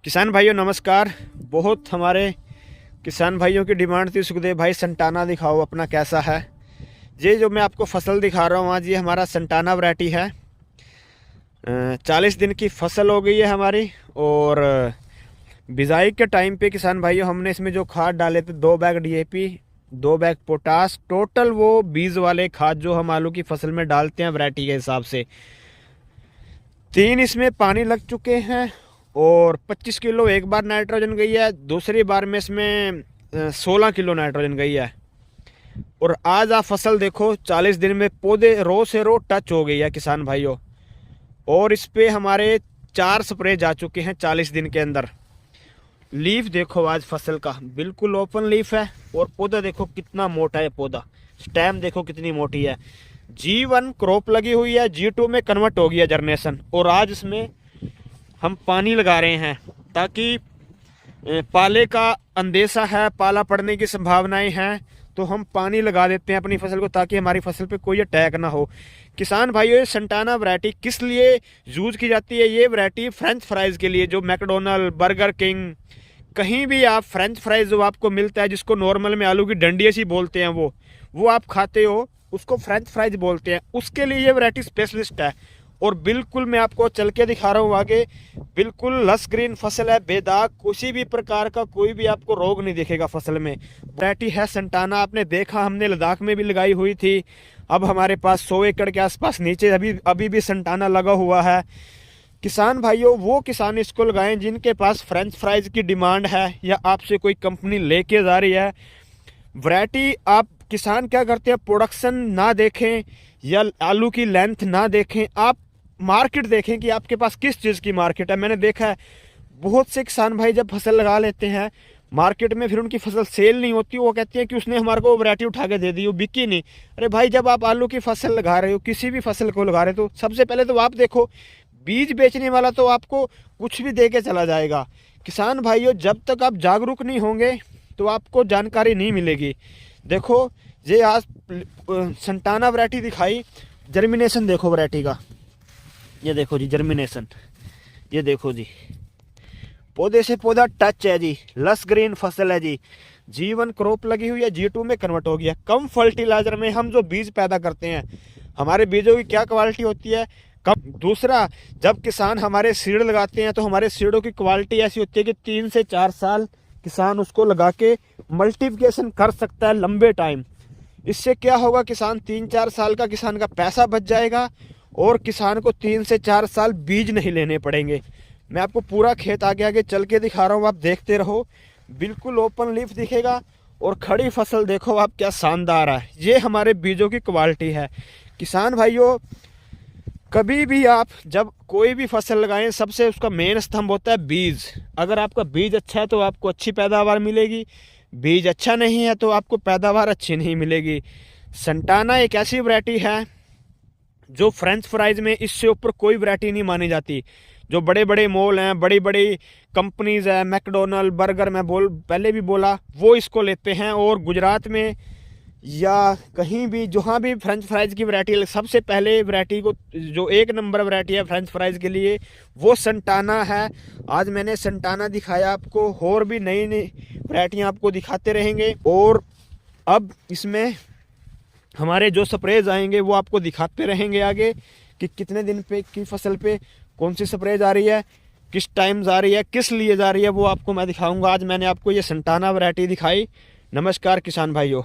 किसान भाइयों नमस्कार। बहुत हमारे किसान भाइयों की डिमांड थी, सुखदेव भाई संटाना दिखाओ अपना कैसा है। ये जो मैं आपको फसल दिखा रहा हूँ आज, ये हमारा संटाना वैरायटी है। 40 दिन की फसल हो गई है हमारी। और बिजाई के टाइम पे किसान भाइयों हमने इसमें जो खाद डाले थे 2 bag DAP, 2 bag potash, total वो बीज वाले खाद जो हम आलू की फसल में डालते हैं वैरायटी के हिसाब से 3 इसमें पानी लग चुके हैं। और 25 किलो एक बार नाइट्रोजन गई है, दूसरी बार में इसमें 16 किलो नाइट्रोजन गई है। और आज आप फसल देखो 40 दिन में पौधे रो से रो टच हो गई है किसान भाइयों। और इस पे हमारे 4 स्प्रे जा चुके हैं 40 दिन के अंदर। लीफ देखो आज फसल का बिल्कुल ओपन लीफ है। और पौधा देखो कितना मोटा है, पौधा स्टेम देखो कितनी मोटी है। G1 क्रॉप लगी हुई है, G2 में कन्वर्ट हो गया जर्नेशन। और आज इसमें हम पानी लगा रहे हैं ताकि पाले का अंदेशा है, पाला पड़ने की संभावनाएं हैं, तो हम पानी लगा देते हैं अपनी फसल को ताकि हमारी फसल पे कोई अटैक ना हो। किसान भाइयों ये संटाना वैरायटी किस लिए यूज की जाती है? ये वैरायटी फ्रेंच फ्राइज के लिए, जो मैकडोनल्ड, बर्गर किंग, कहीं भी आप फ्रेंच फ्राइज जो आपको मिलता है, जिसको नॉर्मल में आलू की डंडी सी बोलते हैं, वो आप खाते हो, उसको फ्रेंच फ्राइज बोलते हैं। उसके लिए ये वैरायटी स्पेशलिस्ट है। और बिल्कुल मैं आपको चल के दिखा रहा हूँ आगे, बिल्कुल लस ग्रीन फसल है, बेदाग, किसी भी प्रकार का कोई भी आपको रोग नहीं दिखेगा फसल में। वैरायटी है संटाना। आपने देखा हमने लद्दाख में भी लगाई हुई थी। अब हमारे पास 100 एकड़ के आसपास नीचे अभी भी संटाना लगा हुआ है। किसान भाइयों वो किसान इसको लगाएं जिनके पास फ्रेंच फ्राइज की डिमांड है या आपसे कोई कंपनी लेके जा रही है वैरायटी। आप किसान क्या करते हैं, प्रोडक्शन ना देखें या आलू की लेंथ ना देखें, आप मार्केट देखें कि आपके पास किस चीज़ की मार्केट है। मैंने देखा है बहुत से किसान भाई जब फसल लगा लेते हैं मार्केट में, फिर उनकी फसल सेल नहीं होती, वो कहते हैं कि उसने हमारे को वैरायटी उठा के दे दी, वो बिकी नहीं। अरे भाई, जब आप आलू की फसल लगा रहे हो, किसी भी फसल को लगा रहे हो, तो सबसे पहले तो आप देखो, बीज बेचने वाला तो आपको कुछ भी दे के चला जाएगा। किसान भाइयों जब तक आप जागरूक नहीं होंगे तो आपको जानकारी नहीं मिलेगी। देखो ये आज संटाना वैरायटी दिखाई, जर्मिनेशन देखो वैरायटी का, ये देखो जी जर्मिनेशन, ये देखो जी पौधे से पौधा टच है जी, लस ग्रीन फसल है जी। G1 क्रॉप लगी हुई है, G2 में कन्वर्ट हो गया। कम फर्टिलाइजर में हम जो बीज पैदा करते हैं, हमारे बीजों की क्या क्वालिटी होती है, कम। दूसरा, जब किसान हमारे सीड लगाते हैं तो हमारे सीडों की क्वालिटी ऐसी होती है कि 3 से 4 साल किसान उसको लगा के मल्टीप्लिकेशन कर सकता है लंबे टाइम। इससे क्या होगा, किसान 3-4 साल का किसान का पैसा बच जाएगा और किसान को 3 से 4 साल बीज नहीं लेने पड़ेंगे। मैं आपको पूरा खेत आगे आगे चल के दिखा रहा हूँ, आप देखते रहो। बिल्कुल ओपन लीफ दिखेगा और खड़ी फसल देखो आप क्या शानदार है। ये हमारे बीजों की क्वालिटी है। किसान भाइयों कभी भी आप जब कोई भी फसल लगाएं, सबसे उसका मेन स्तंभ होता है बीज। अगर आपका बीज अच्छा है तो आपको अच्छी पैदावार मिलेगी, बीज अच्छा नहीं है तो आपको पैदावार अच्छी नहीं मिलेगी। संटाना एक ऐसी वैरायटी है जो फ्रेंच फ्राइज में इससे ऊपर कोई वैरायटी नहीं मानी जाती। जो बड़े बड़े मॉल हैं, बड़ी बड़ी कंपनीज है, मैकडोनल्ड, बर्गर, मैं पहले भी बोला, वो इसको लेते हैं। और गुजरात में या कहीं भी जहाँ भी फ्रेंच फ्राइज की वैरायटी, सबसे पहले वैरायटी को जो 1 नंबर वैरायटी है फ्रेंच फ्राइज के लिए, वो संटाना है। आज मैंने संटाना दिखाया आपको, और भी नई नई वैरायटियाँ आपको दिखाते रहेंगे। और अब इसमें हमारे जो स्प्रेज आएंगे वो आपको दिखाते रहेंगे आगे कि कितने दिन पे की फसल पे कौन सी स्प्रे जा रही है, किस टाइम जा रही है, किस लिए जा रही है, वो आपको मैं दिखाऊंगा। आज मैंने आपको ये संटाना वैरायटी दिखाई। नमस्कार किसान भाइयों।